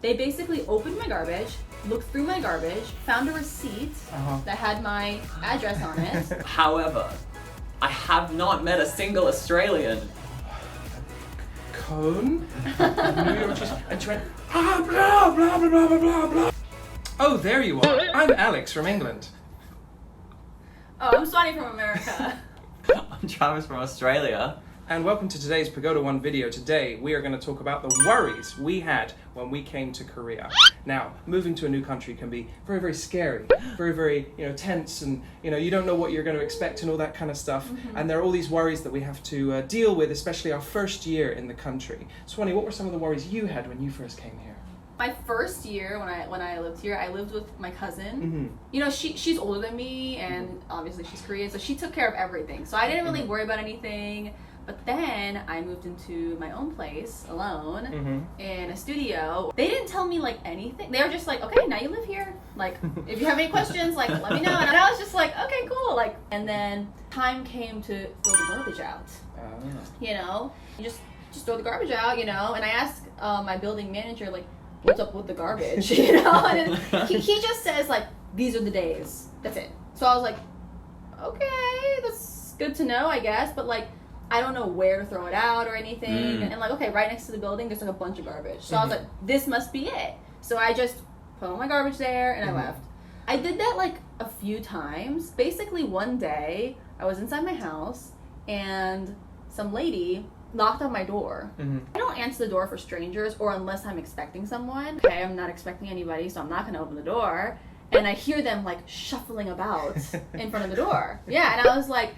They basically opened my garbage, looked through my garbage, found a receipt that had my address on it. However, I have not met a single Australian. Cone? New York cheese. And she went, blah, blah, blah, blah, blah, blah, blah. Oh, there you are. I'm Alex from England. Oh, I'm Swanee from America. I'm Travis from Australia. And welcome to today's Pagoda One video. Today we are going to talk about the worries we had when we came to Korea. Now, moving to a new country can be very, very scary, very, tense, and you don't know what you're going to expect and all that kind of stuff. And there are all these worries that we have to deal with, especially our first year in the country. Swanee, what were some of the worries you had when you first came here? My first year when I lived here, I lived with my cousin. You know, she's older than me, and obviously she's Korean, so she took care of everything. So I didn't really worry about anything. But then I moved into my own place alone in a studio. They didn't tell me like anything. They were just like, okay, now you live here. Like, if you have any questions, like, let me know. And I was just like, okay, cool. Like, and then time came to throw the garbage out. You know, you just throw the garbage out. And I asked my building manager, like, what's up with the garbage? And he just says like, these are the days. That's it. So I was like, okay, that's good to know, I guess. But like, I don't know where to throw it out or anything. And like, okay, right next to the building, there's like a bunch of garbage. So I was like, this must be it. So I just put all my garbage there and I left. I did that like a few times. Basically one day, I was inside my house and some lady knocked on my door. I don't answer the door for strangers or unless I'm expecting someone. Okay, I'm not expecting anybody, so I'm not gonna open the door. And I hear them like shuffling about in front of the door. Yeah, and I was like,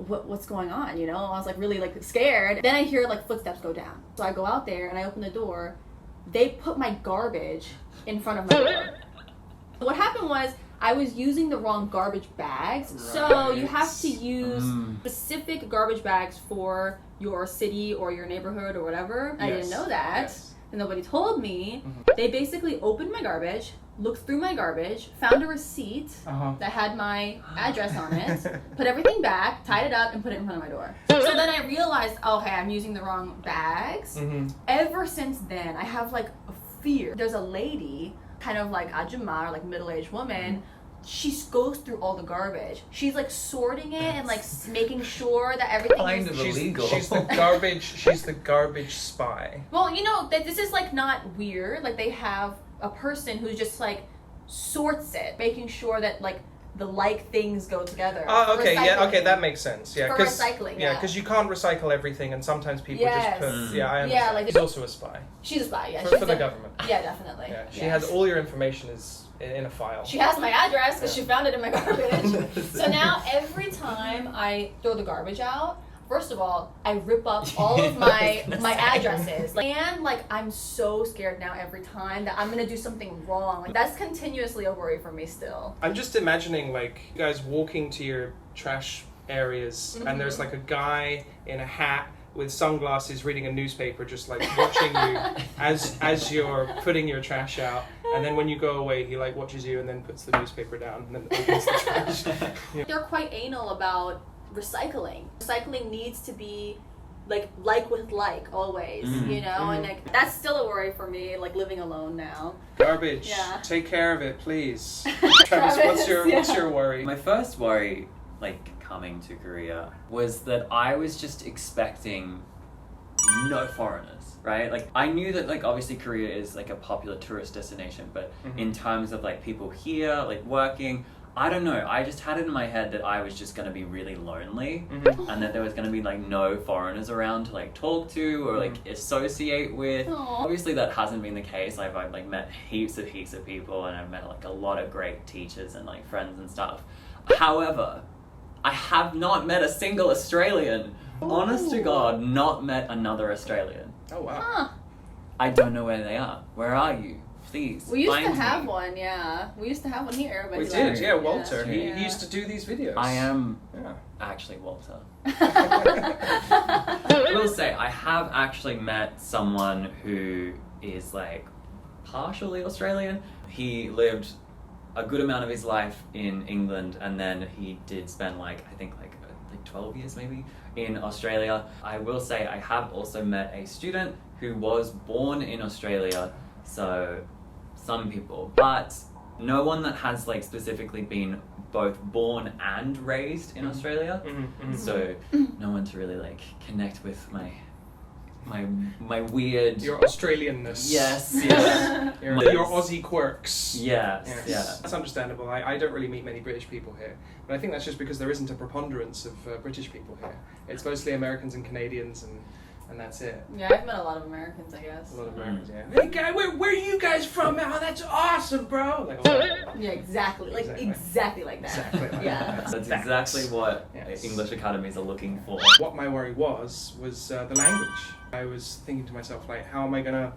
what's going on? I was like really like scared. Then I hear like footsteps go down. So I go out there and I open the door. They put my garbage in front of my door. What happened was I was using the wrong garbage bags. Right. So you have to use specific garbage bags for your city or your neighborhood or whatever. Yes. I didn't know that. And nobody told me. They basically opened my garbage, looked through my garbage, found a receipt that had my address on it, put everything back, tied it up, and put it in front of my door. So then I realized, okay, I'm using the wrong bags. Ever since then, I have like a fear. There's a lady, kind of like ajumma, or like middle-aged woman, she goes through all the garbage. She's like sorting it and like making sure that everything kind is of illegal. She's the garbage. She's the garbage spy. Well, that this is like not weird. Like they have a person who just like sorts it, making sure that like the things go together. Oh, okay, yeah, okay, that makes sense. Yeah, for recycling. Yeah, because you can't recycle everything, and sometimes people just put. I understand. Yeah, like she's also a spy. She's a spy. Yeah, for the government. Yeah, definitely. Yeah, she has all your information is in a file. She has my address because she found it in my garbage. So now every time I throw the garbage out, first of all, I rip up all of my addresses. And like I'm so scared now every time that I'm gonna do something wrong. Like that's continuously a worry for me still. I'm just imagining like you guys walking to your trash areas and there's like a guy in a hat with sunglasses reading a newspaper just like watching you as you're putting your trash out, and then when you go away he like watches you and then puts the newspaper down and then opens the trash. They're quite anal about recycling. Recycling needs to be like with like always, and like that's still a worry for me, like living alone now. Garbage. Take care of it, please. Travis, what's your worry? My first worry, like coming to Korea, was that I was just expecting no foreigners, right? Like I knew that like obviously Korea is like a popular tourist destination, but in terms of like people here, like working, I don't know, I just had it in my head that I was just going to be really lonely and that there was going to be like no foreigners around to like talk to or like associate with. Obviously that hasn't been the case. I've like met heaps of people and I've met like a lot of great teachers and like friends and stuff. However, I have not met a single Australian. Honest to God, not met another Australian. Oh wow. I don't know where they are. Where are you? Please. We used to have one, We used to have one here. But we did, yeah, Walter. He used to do these videos. I am actually Walter. I will say, I have actually met someone who is like partially Australian. He lived a good amount of his life in England and then he did spend like 12 years maybe in Australia. I will say I have also met a student who was born in Australia So some people, but no one that has like specifically been both born and raised in Australia. So no one to really like connect with my weird. Your Australianness. Yes. Yeah. Your Aussie quirks. Yes. Yeah. That's understandable. I don't really meet many British people here, but I think that's just because there isn't a preponderance of British people here. It's mostly Americans and Canadians, and that's it. Yeah, I've met a lot of Americans, I guess. A lot of Americans, yeah. Hey guy, where are you guys from? Oh, that's awesome, bro. Like, Yeah, exactly. Like exactly like that. Exactly like Yeah. that. That's exactly what Yes. English academies are looking for. What my worry was the language. I was thinking to myself, like, how am I gonna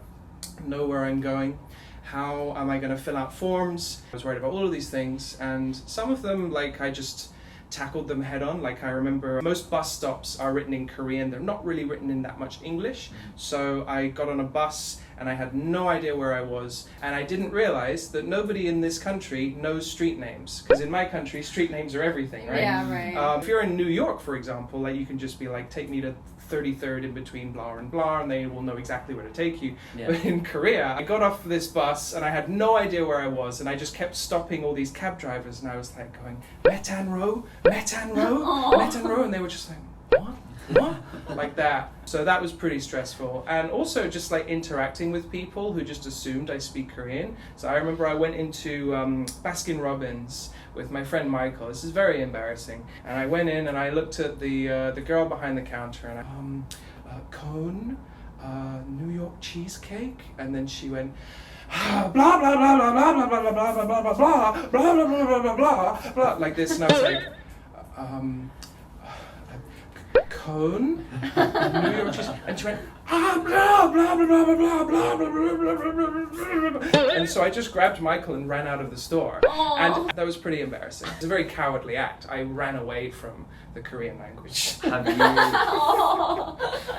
know where I'm going? How am I gonna fill out forms? I was worried about all of these things, and some of them, like, I just tackled them head on. Like, I remember most bus stops are written in Korean. They're not really written in that much English. So I got on a bus and I had no idea where I was, and I didn't realize that nobody in this country knows street names, because in my country street names are everything, right? Yeah, right. If you're in New York, for example, like, you can just be like, take me to 33rd in between blah and blah, and they will know exactly where to take you. Yeah. But in Korea, I got off this bus and I had no idea where I was, and I just kept stopping all these cab drivers, and I was like going, Metan-ro, Metan-ro, Aw. Metan-ro, and they were just like, what? Like that. So that was pretty stressful. And also just like interacting with people who just assumed I speak Korean. So I remember I went into Baskin Robbins with my friend Michael. This is very embarrassing. And I went in and I looked at the girl behind the counter, and I cone, New York cheesecake, and then she went, blah blah blah blah blah blah blah blah blah blah blah blah blah blah blah blah blah blah, like this, and I was like, cone, New York cheese, and she went, blah blah blah blah blah blah blah blah blah, and so I just grabbed Michael and ran out of the store. Aww. And that was pretty embarrassing. It's a very cowardly act. I ran away from the Korean language. Have you?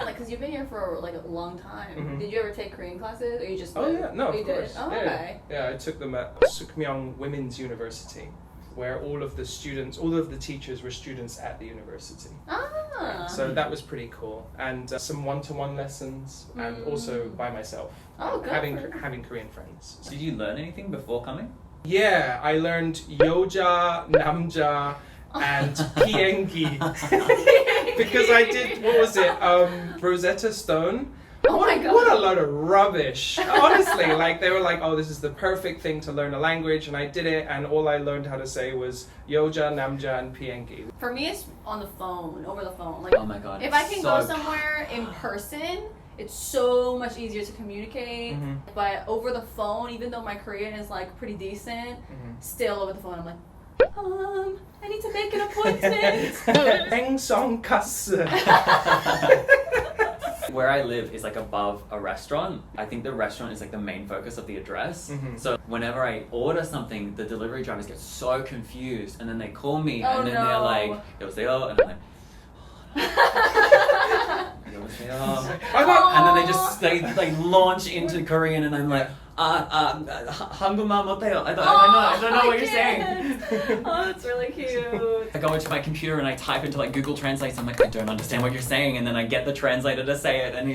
Like, cause you've been here for like a long time. Mhm. Did you ever take Korean classes, or you just? Oh yeah, no, you of course. Did? Oh, yeah. okay. Yeah, I took them at Sukmyong Women's University, where all of the teachers were students at the university. Ah. So that was pretty cool, and some one-to-one lessons, and also by myself. Oh, good. Having Korean friends. Did you learn anything before coming? Yeah, I learned yoja, namja, and piengi because I did, what was it? Rosetta Stone. Oh my god. What a load of rubbish. Honestly, like, they were like, oh, this is the perfect thing to learn a language, and I did it, and all I learned how to say was yoja, namja, and piengi. For me, it's on the phone, over the phone. Like, Oh my god. if I it's can so go somewhere in person, it's so much easier to communicate. Mhm. But over the phone, even though my Korean is like pretty decent, still over the phone, I'm like, I need to make an appointment. Hengsongkasu. Where I live is like above a restaurant. I think the restaurant is like the main focus of the address. Mhm. So whenever I order something, the delivery drivers get so confused, and then they call me, Oh, and then no. they're like, "여보세요," and I'm like, "여보세요," and then they just like launch into Korean, and I'm like, 한국말 못해요. I don't know what you're saying. Oh, that's really cute. I go into my computer and I type into like Google Translate. I'm like, I don't understand what you're saying, and then I get the translator to say it, and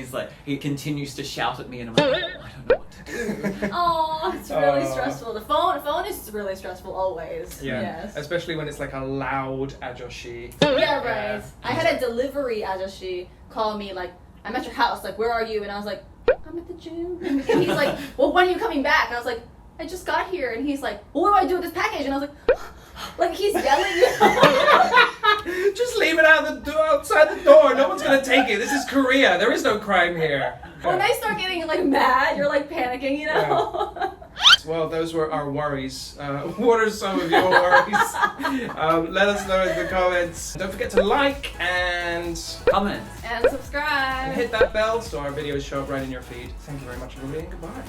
he continues to shout at me, and I'm like, I don't know what to do. Oh, it's really Oh. stressful. The phone is really stressful always. Yeah, Yes. especially when it's like a loud ajoshi. Yeah, right. I had a delivery ajashi call me like, I'm at your house, like, where are you? And I was like, I'm at the gym. And he's like, well, when are you coming back? And I was like, I just got here. And he's like, well, what do I do with this package? And I was like he's yelling. Just leave it outside the door. No one's gonna take it. This is Korea. There is no crime here. When I start getting like mad, you're like panicking, you know? Well, those were our worries. What are some of your worries? Let us know in the comments. Don't forget to like and Comment. And subscribe. hit that bell so our videos show up right in your feed. Thank you very much, everybody, and goodbye.